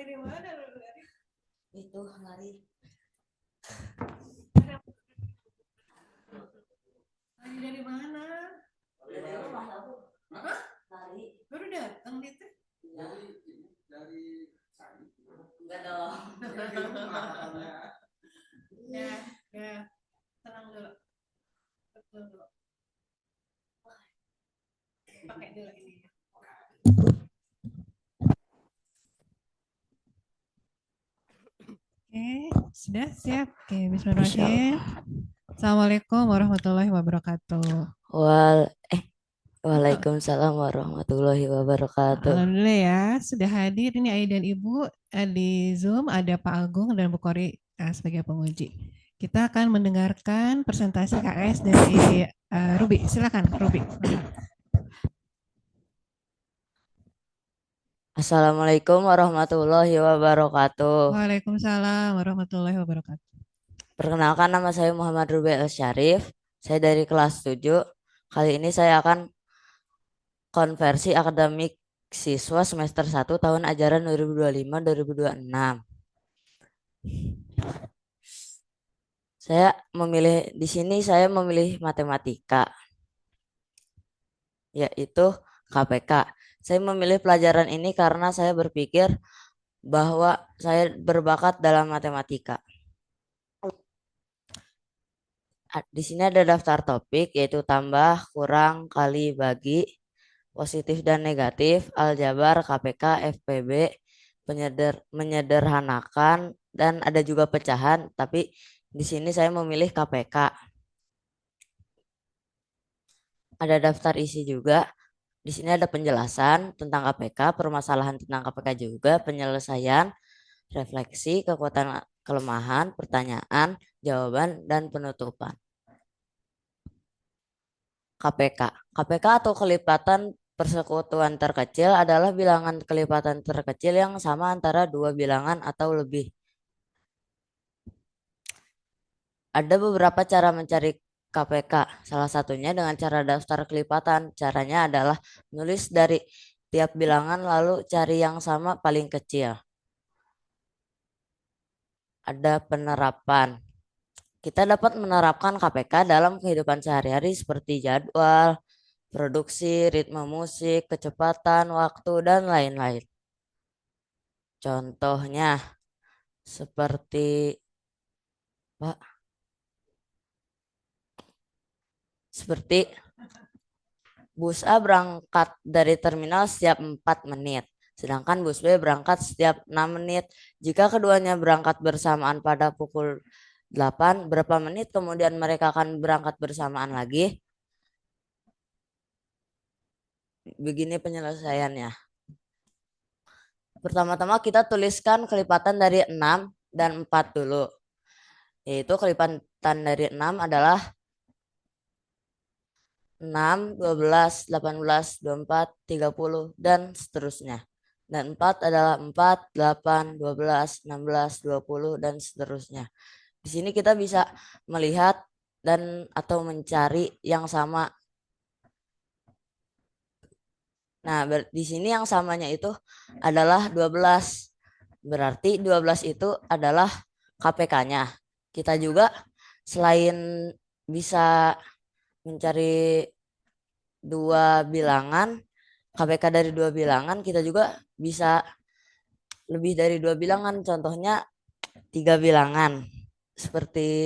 Dari mana lu lari? Itu lari. Lari dari mana? Dari rumah aku. Hah? Lari. Baru datang itu? Dari Sani. Enggak dong. Dari rumah katanya. Ya, tenang dulu. Betul dulu. Pakai dulu ini. Oke, sudah siap. Oke, bismillahirrahmanirrahim. Assalamualaikum warahmatullahi wabarakatuh. Waalaikumsalam warahmatullahi wabarakatuh. Alhamdulillah ya, sudah hadir ini Ayah dan Ibu di Zoom, ada Pak Agung dan Bu Kori sebagai penguji. Kita akan mendengarkan presentasi KS dari Ruby. Silakan Ruby. Assalamualaikum warahmatullahi wabarakatuh. Waalaikumsalam warahmatullahi wabarakatuh. Perkenalkan, nama saya Muhammad Ruby El Syarif. Saya dari kelas 7. Kali ini saya akan konversi akademik siswa semester 1 tahun ajaran 2025-2026. Saya memilih matematika, yaitu KPK. Saya memilih pelajaran ini karena saya berpikir bahwa saya berbakat dalam matematika. Di sini ada daftar topik, yaitu tambah, kurang, kali, bagi, positif dan negatif, aljabar, KPK, FPB, menyederhanakan, dan ada juga pecahan. Tapi di sini saya memilih KPK. Ada daftar isi juga. Di sini ada penjelasan tentang KPK, permasalahan tentang KPK juga, penyelesaian, refleksi, kekuatan kelemahan, pertanyaan, jawaban, dan penutupan. KPK. KPK atau kelipatan persekutuan terkecil adalah bilangan kelipatan terkecil yang sama antara dua bilangan atau lebih. Ada beberapa cara mencari KPK. Salah satunya dengan cara daftar kelipatan. Caranya adalah menulis dari tiap bilangan lalu cari yang sama paling kecil. Ada penerapan. Kita dapat menerapkan KPK dalam kehidupan sehari-hari seperti jadwal, produksi, ritme musik, kecepatan, waktu, dan lain-lain. Contohnya seperti Pak, seperti bus A berangkat dari terminal setiap 4 menit, sedangkan bus B berangkat setiap 6 menit. Jika keduanya berangkat bersamaan pada pukul 8, berapa menit kemudian mereka akan berangkat bersamaan lagi? Begini penyelesaiannya. Pertama-tama kita tuliskan kelipatan dari 6 dan 4 dulu. Yaitu kelipatan dari 6 adalah 6, 12, 18, 24, 30, dan seterusnya. Dan 4 adalah 4, 8, 12, 16, 20, dan seterusnya. Di sini kita bisa melihat dan atau mencari yang sama. Nah, di sini yang samanya itu adalah 12. Berarti 12 itu adalah KPK-nya. Kita juga selain bisa mencari dua bilangan, KPK dari dua bilangan, kita juga bisa lebih dari dua bilangan. Contohnya 3 bilangan. Seperti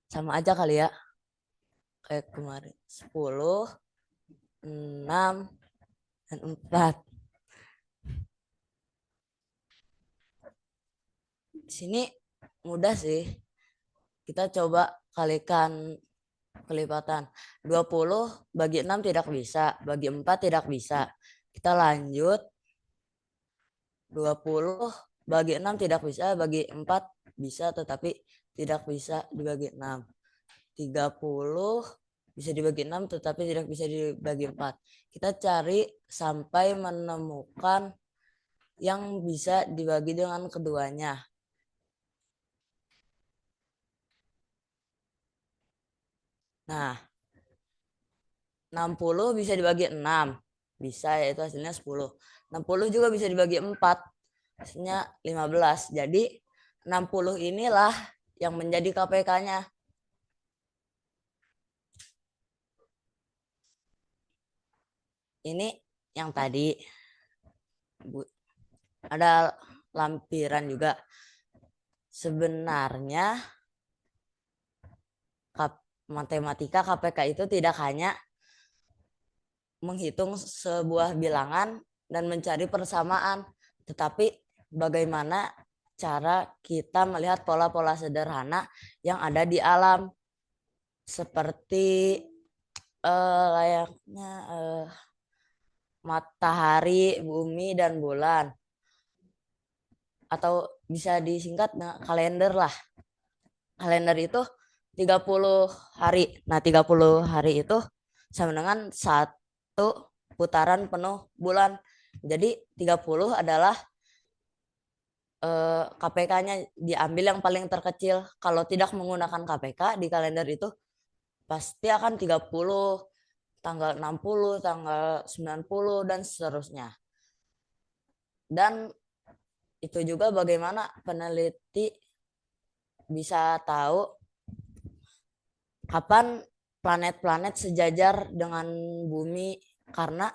sama aja kali ya. Kayak kemarin. 10, 6, dan 4. Di sini mudah sih. Kita coba kalikan kelipatan. 20 bagi 6 tidak bisa, bagi 4 tidak bisa. Kita lanjut. 20 bagi 6 tidak bisa, bagi 4 bisa tetapi tidak bisa dibagi 6. 30 bisa dibagi 6 tetapi tidak bisa dibagi 4. Kita cari sampai menemukan yang bisa dibagi dengan keduanya. Nah, 60 bisa dibagi 6. Bisa, yaitu hasilnya 10. 60 juga bisa dibagi 4. Hasilnya 15. Jadi 60 inilah yang menjadi KPK-nya. Ini yang tadi. Ada lampiran juga. Sebenarnya matematika KPK itu tidak hanya menghitung sebuah bilangan dan mencari persamaan, tetapi bagaimana cara kita melihat pola-pola sederhana yang ada di alam, seperti layaknya matahari, bumi, dan bulan, atau bisa disingkat kalender lah. Kalender itu 30 hari. Nah, 30 hari itu sama dengan satu putaran penuh bulan. Jadi 30 adalah KPK-nya diambil yang paling terkecil. Kalau tidak menggunakan KPK di kalender itu pasti akan 30, tanggal 60, tanggal 90, dan seterusnya. Dan itu juga bagaimana peneliti bisa tahu kapan planet-planet sejajar dengan bumi, karena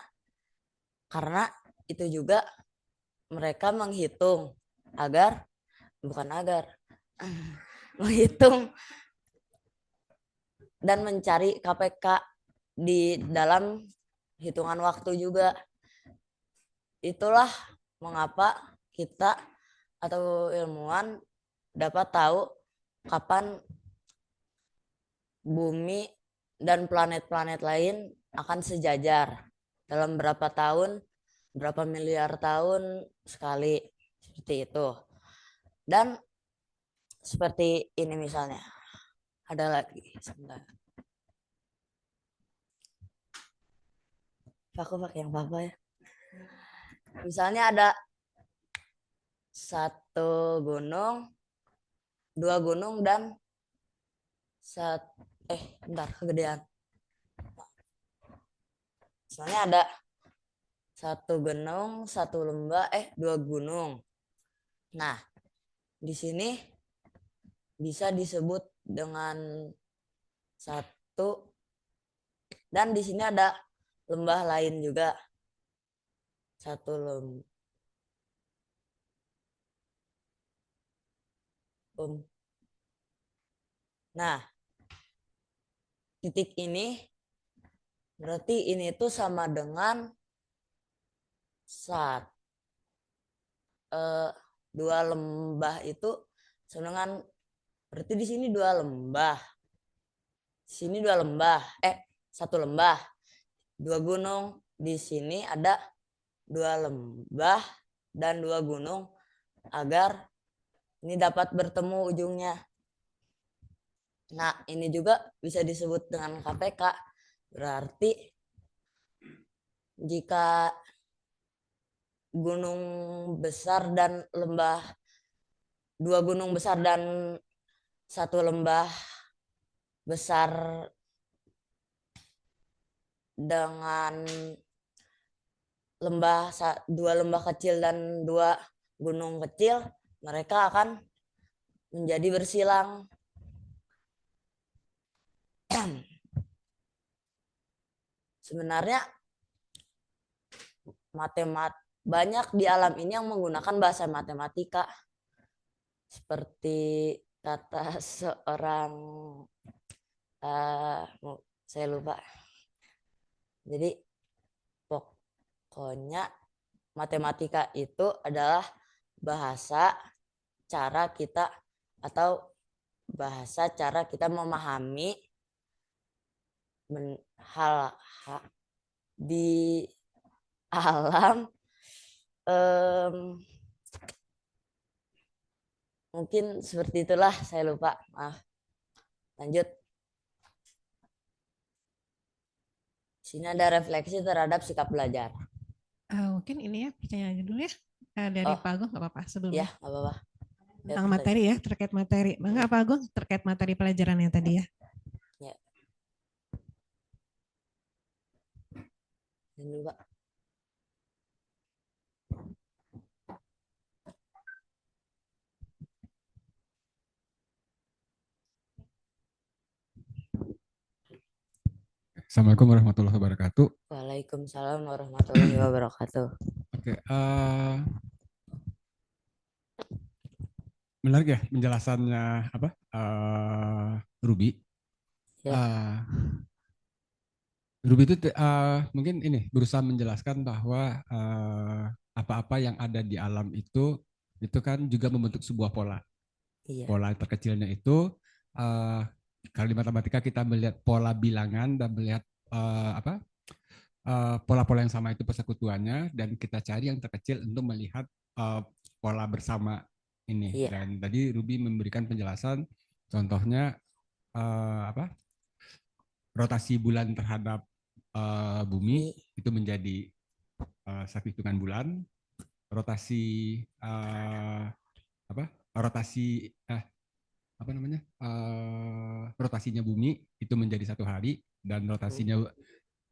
itu juga mereka menghitung menghitung dan mencari KPK di dalam hitungan waktu juga. Itulah mengapa kita atau ilmuwan dapat tahu kapan bumi dan planet-planet lain akan sejajar dalam berapa tahun, berapa miliar tahun sekali, seperti itu. Dan seperti ini misalnya, ada lagi sebentar. Aku pakai yang apa ya? Misalnya ada satu gunung, dua gunung, dan bentar, kegedean. Misalnya ada satu gunung, satu lembah, dua gunung. Nah, di sini bisa disebut dengan satu, dan di sini ada lembah lain juga. Satu lembah. Nah, titik ini berarti ini tuh sama dengan dua lembah itu sama dengan, berarti di sini dua lembah. Sini dua lembah, satu lembah, dua gunung. Di sini ada dua lembah dan dua gunung agar ini dapat bertemu ujungnya. Nah, ini juga bisa disebut dengan KPK. Berarti jika gunung besar dan lembah, dua gunung besar dan satu lembah besar dengan dua lembah kecil dan dua gunung kecil, mereka akan menjadi bersilang. Sebenarnya banyak di alam ini yang menggunakan bahasa matematika, seperti kata seorang saya lupa. Jadi pokoknya matematika itu adalah bahasa cara kita memahami hal di alam. Mungkin seperti itulah, saya lupa, maaf. Lanjut. Sini ada refleksi terhadap sikap belajar. Mungkin ini ya pertanyaannya dulu ya dari Pak Agung, nggak apa-apa sebelumnya. Ya, nggak apa-apa. Tentang materi ya, terkait materi. Enggak Pak Agung, terkait materi pelajaran yang tadi ya. Ya. Ini Pak. Assalamualaikum warahmatullahi wabarakatuh. Waalaikumsalam warahmatullahi wabarakatuh. Oke, menarik ya penjelasannya apa Ruby. Ya, Eh, Ruby itu mungkin ini berusaha menjelaskan bahwa apa-apa yang ada di alam itu kan juga membentuk sebuah pola. iya, Pola terkecilnya itu eh, kalau di matematika kita melihat pola bilangan dan melihat apa pola-pola yang sama itu persekutuannya dan kita cari yang terkecil untuk melihat eh, pola bersama ini. iya, Dan tadi Ruby memberikan penjelasan, contohnya apa rotasi bulan terhadap bumi ini, itu menjadi satu hitungan bulan, rotasi apa rotasi apa namanya rotasinya bumi itu menjadi satu hari dan rotasinya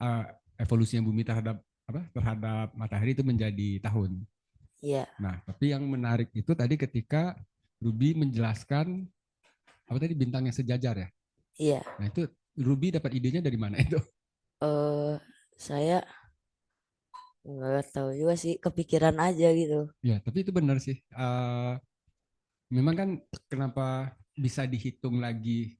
uh, evolusinya bumi terhadap apa terhadap matahari itu menjadi tahun. iya, Nah, tapi yang menarik itu tadi ketika Ruby menjelaskan apa tadi bintang yang sejajar ya. iya. Nah, itu Ruby dapat idenya dari mana itu? Eh, saya nggak tahu juga sih, kepikiran aja gitu. Ya, tapi itu benar sih. Memang kan kenapa bisa dihitung lagi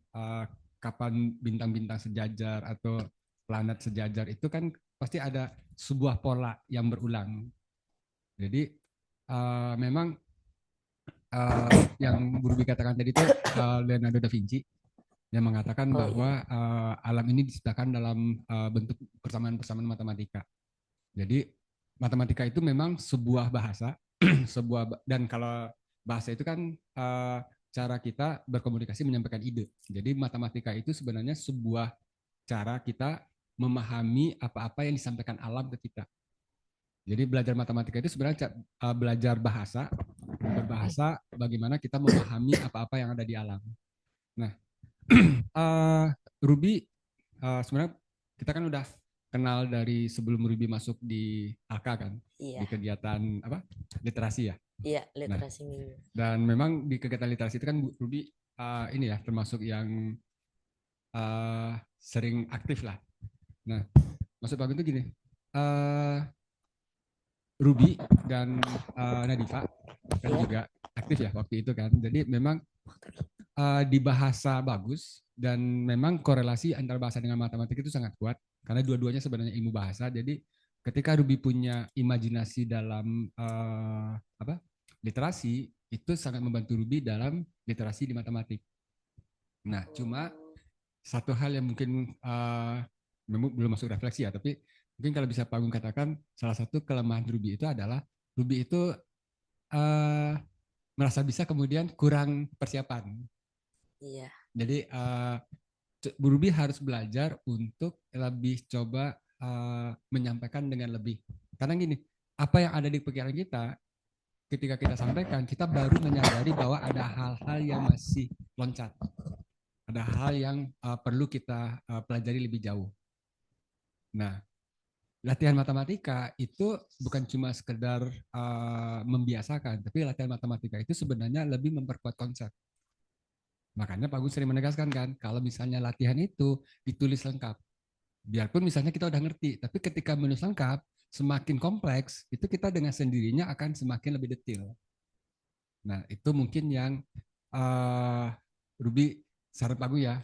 kapan bintang-bintang sejajar atau planet sejajar itu kan pasti ada sebuah pola yang berulang. Jadi memang yang Buru katakan tadi itu Leonardo da Vinci yang mengatakan Oh iya, bahwa alam ini diciptakan dalam bentuk persamaan-persamaan matematika. Jadi matematika itu memang sebuah bahasa, dan kalau bahasa itu kan cara kita berkomunikasi menyampaikan ide. Jadi matematika itu sebenarnya sebuah cara kita memahami apa-apa yang disampaikan alam ke kita. Jadi belajar matematika itu sebenarnya belajar bahasa, berbahasa bagaimana kita memahami apa-apa yang ada di alam. Nah, uh, Ruby sebenarnya kita kan udah kenal dari sebelum Ruby masuk di AK kan, iya, di kegiatan apa literasi ya. iya, Nah, literasi minggu. dan memang di kegiatan literasi itu kan Ruby ini ya termasuk yang sering aktif lah. Nah, maksud aku itu gini, uh, Ruby dan Nadifa kan Iya, juga aktif ya waktu itu kan. Jadi memang di bahasa bagus dan memang korelasi antara bahasa dengan matematika itu sangat kuat karena dua-duanya sebenarnya ilmu bahasa. Jadi ketika Ruby punya imajinasi dalam apa literasi itu sangat membantu Ruby dalam literasi di matematik. Nah, cuma satu hal yang mungkin belum masuk refleksi ya, tapi mungkin kalau bisa Pak Agung katakan salah satu kelemahan Ruby itu adalah Ruby itu uh, merasa bisa kemudian kurang persiapan. iya, Jadi Bu Ruby harus belajar untuk lebih coba menyampaikan dengan lebih. Karena gini, apa yang ada di pikiran kita ketika kita sampaikan, kita baru menyadari bahwa ada hal-hal yang masih loncat. Ada hal yang perlu kita pelajari lebih jauh. Nah, latihan matematika itu bukan cuma sekedar membiasakan, tapi latihan matematika itu sebenarnya lebih memperkuat konsep. Makanya Pak Gus sering menegaskan kan, kalau misalnya latihan itu ditulis lengkap. Biarpun misalnya kita udah ngerti, tapi ketika menulis lengkap, semakin kompleks, itu kita dengan sendirinya akan semakin lebih detail. Nah, itu mungkin yang uh, Ruby, saran Pak Gus ya,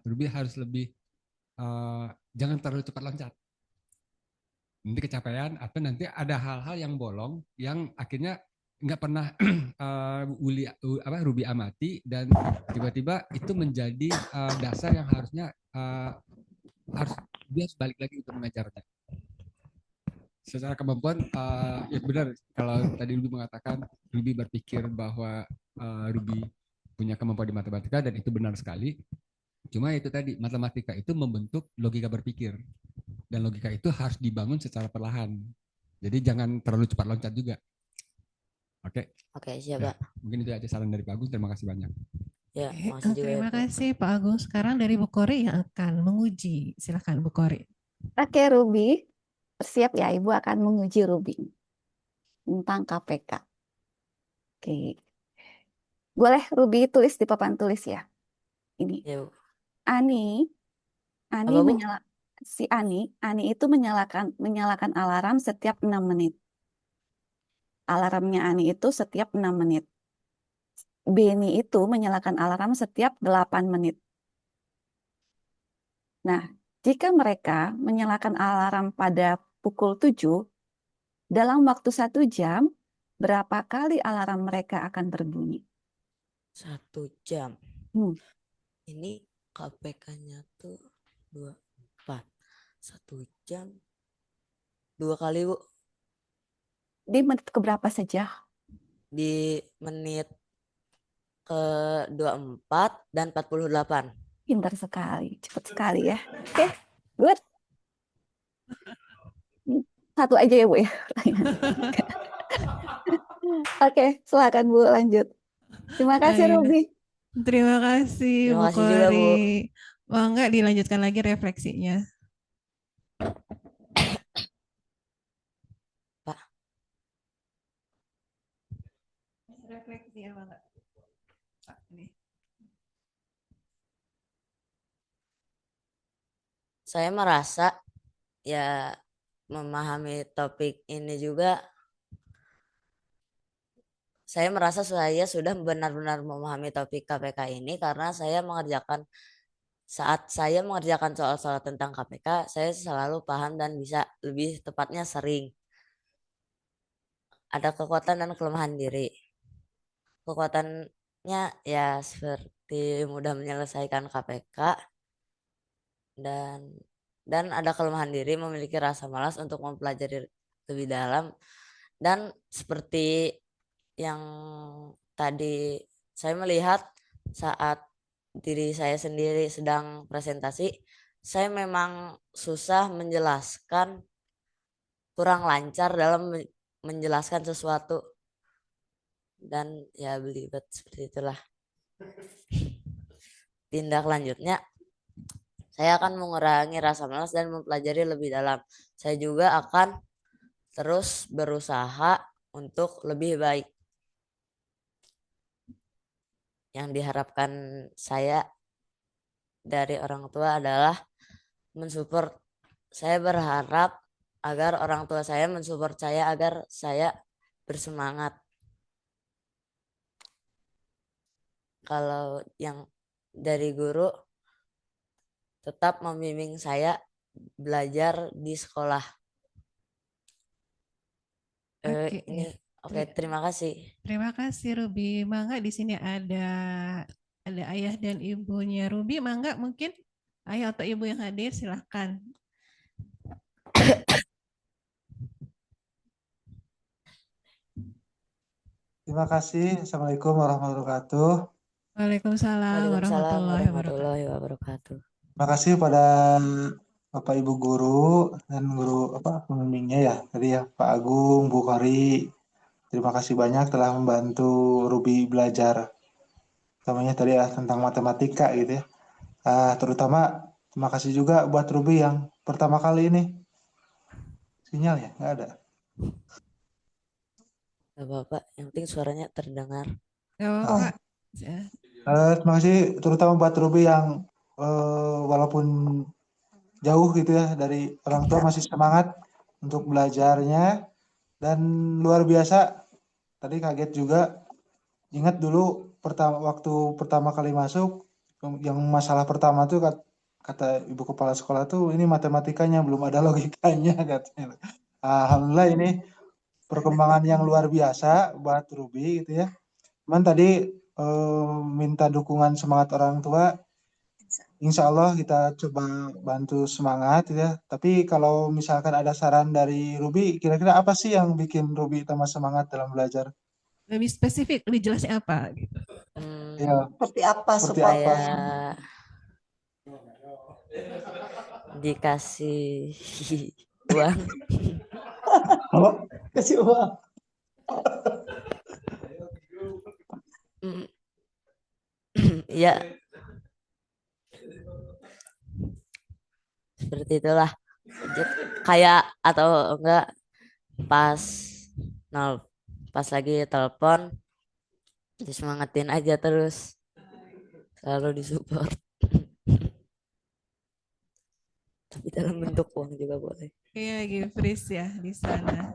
Ruby harus lebih, jangan terlalu cepat loncat. Nanti kecapean, atau nanti ada hal-hal yang bolong, yang akhirnya nggak pernah Ruby amati, dan tiba-tiba itu menjadi dasar yang harusnya harus dia harus balik lagi untuk mengajarnya. Secara kemampuan ya benar kalau tadi Ruby mengatakan Ruby berpikir bahwa Ruby punya kemampuan di matematika dan itu benar sekali. Cuma itu tadi matematika itu membentuk logika berpikir dan logika itu harus dibangun secara perlahan. Jadi jangan terlalu cepat loncat juga. Oke, oke, siap, ya Pak. mungkin itu aja saran dari Pak Agus. Terima kasih banyak. Ya, Oke, makasih juga ya, terima Pak. kasih Pak Agung. Sekarang dari Bu Kori yang akan menguji. Silakan Bu Kori. Oke, Ruby. Siap ya, Ibu akan menguji Ruby tentang KPK. Oke. Boleh Ruby tulis di papan tulis ya. Ini. Ya, Bu. Ani, Ani Apa, Bu? menyala. si Ani itu menyalakan alarm setiap 6 menit. Alarmnya Ani itu setiap 6 menit. Beni itu menyalakan alarm setiap 8 menit. Nah, jika mereka menyalakan alarm pada pukul 7, dalam waktu 1 jam, berapa kali alarm mereka akan berbunyi? 1 jam. Ini KPK-nya tuh 24. 1 jam 2 kali, Bu. Di menit keberapa saja? Di menit ke 24 dan 48. Pintar sekali, cepat sekali ya. Oke, good. Satu aja ya, Bu ya. Oke, silakan Bu lanjut. Terima kasih, Ayo. Ruby. Terima kasih Terima Bu kasih juga, Bu. Kori. Wah, enggak dilanjutkan lagi refleksinya. Pak. Refleksi apa enggak? Pak, ini. Saya merasa ya memahami topik ini juga. Saya merasa saya sudah benar-benar memahami topik KPK ini karena saat saya mengerjakan soal-soal tentang KPK, saya selalu paham dan bisa lebih tepatnya sering. Ada kekuatan dan kelemahan diri. Kekuatannya ya seperti mudah menyelesaikan KPK dan ada kelemahan diri memiliki rasa malas untuk mempelajari lebih dalam, dan seperti yang tadi saya melihat saat diri saya sendiri sedang presentasi, saya memang susah menjelaskan, kurang lancar dalam menjelaskan sesuatu, dan ya belibet seperti itulah. Tindak lanjutnya, saya akan mengurangi rasa malas dan mempelajari lebih dalam. Saya juga akan terus berusaha untuk lebih baik. Yang diharapkan saya dari orang tua adalah mensupport. Saya berharap agar orang tua saya mensupport saya agar saya bersemangat. Kalau yang dari guru tetap membimbing saya belajar di sekolah. Oke, Ini ya. oke, terima kasih. Terima kasih Ruby. Mangga di sini ada ayah dan ibunya Ruby. Mangga mungkin ayah atau ibu yang hadir silahkan. Terima kasih. Assalamualaikum warahmatullahi wabarakatuh. Waalaikumsalam Waalaikumsalam warahmatullahi wabarakatuh. warahmatullahi wabarakatuh. Terima kasih pada Bapak Ibu guru dan guru pembimbingnya ya. Tadi ya Pak Agung, Bu Kori. Terima kasih banyak telah membantu Ruby belajar. Utamanya tadi ya tentang matematika gitu ya. Terutama terima kasih juga buat Ruby yang pertama kali ini. Sinyal ya? Nggak ada. Gak apa-apa, yang penting suaranya terdengar. Gak apa-apa. Ya. Terima kasih terutama buat Ruby yang walaupun jauh gitu ya dari orang tua masih semangat untuk belajarnya, dan luar biasa. Tadi kaget juga, ingat dulu waktu pertama kali masuk yang masalah pertama tuh kata ibu kepala sekolah tuh ini matematikanya belum ada logikanya katanya. Alhamdulillah ini perkembangan yang luar biasa buat Ruby gitu ya. Cuman tadi minta dukungan semangat orang tua. Insya Allah kita coba bantu semangat ya. Tapi kalau misalkan ada saran dari Ruby, kira-kira apa sih yang bikin Ruby tambah semangat dalam belajar? Lebih spesifik, lebih jelasnya apa gitu. Ya, Seperti apa seperti supaya apa? Kayak dikasih uang. Halo? kasih uang? Ya, seperti itulah. Kayak atau enggak pas nol pas lagi telepon disemangatin aja terus, selalu disupport. Tapi dalam bentuk uang juga boleh. Iya, lagi freeze ya di sana.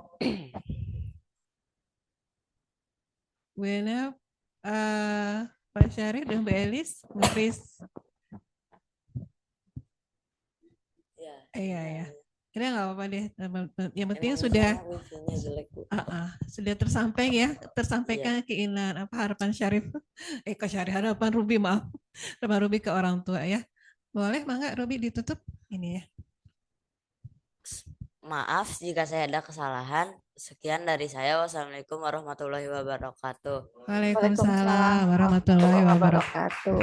Bu Ena, Pak Syarif dan Bu Elis nge-freeze. Ya, Iya, ya. Ini nggak apa-apa deh. Yang penting emang di sudah sana wifi-nya jelek, Bu. sudah tersampaikan keinginan apa harapan Syarif. Kok Syarif harapan Ruby maaf. Harapan Ruby ke orang tua ya. Boleh mangga Ruby ditutup ini ya. Maaf jika saya ada kesalahan. Sekian dari saya. Wassalamualaikum warahmatullahi wabarakatuh. Waalaikumsalam warahmatullahi wabarakatuh.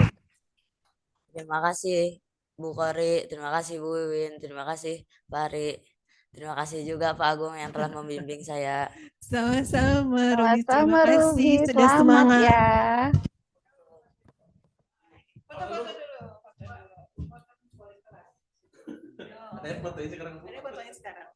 Terima kasih Bu Kori, terima kasih Bu Wiwin, terima kasih Pak Ari. Terima kasih juga Pak Agung yang telah membimbing saya. Sama-sama Ruby, Sama-sama terima kasih Ruby, sudah selamat semangat. ya. Ada fotonya sekarang. Ada fotonya sekarang.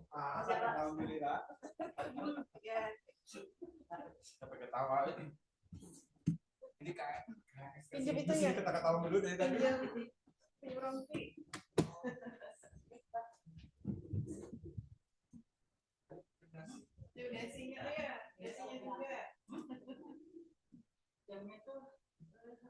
Alhamdulillah. Sampai ketawa. Ini kayak Pinjam itu ya. kita ketawa dulu dari tadi. Pinjam Rompi. Dasinya ya, dasinya juga. Jamnya tuh harus